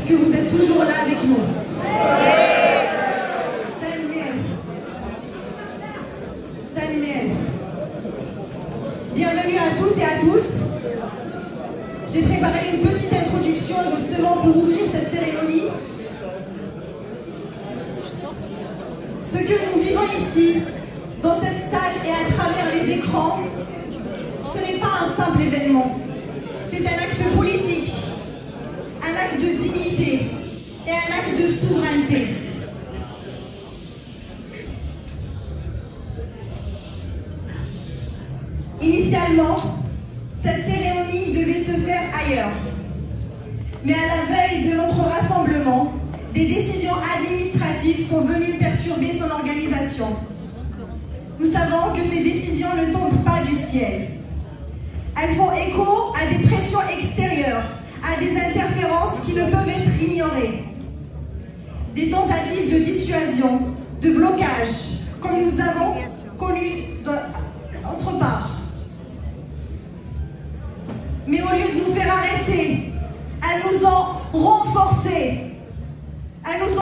que vous êtes toujours là avec nous. Bienvenue à toutes et à tous. J'ai préparé une petite introduction justement pour ouvrir cette cérémonie. Ce que nous vivons ici, dans cette salle et à travers les écrans, ce n'est pas un simple événement. C'est un acte politique, un acte de dignité et un acte de souveraineté. Initialement, cette cérémonie devait se faire ailleurs. Mais à la veille de notre rassemblement, des décisions administratives sont venues perturber son organisation. Nous savons que ces décisions ne tombent pas du ciel. Elles font écho à des pressions extérieures, à des interférences qui ne peuvent être ignorées. Des tentatives de dissuasion, de blocage, comme nous avons connu d'autre part. Mais au lieu de nous faire arrêter, elles nous ont renforcés. Elles nous ont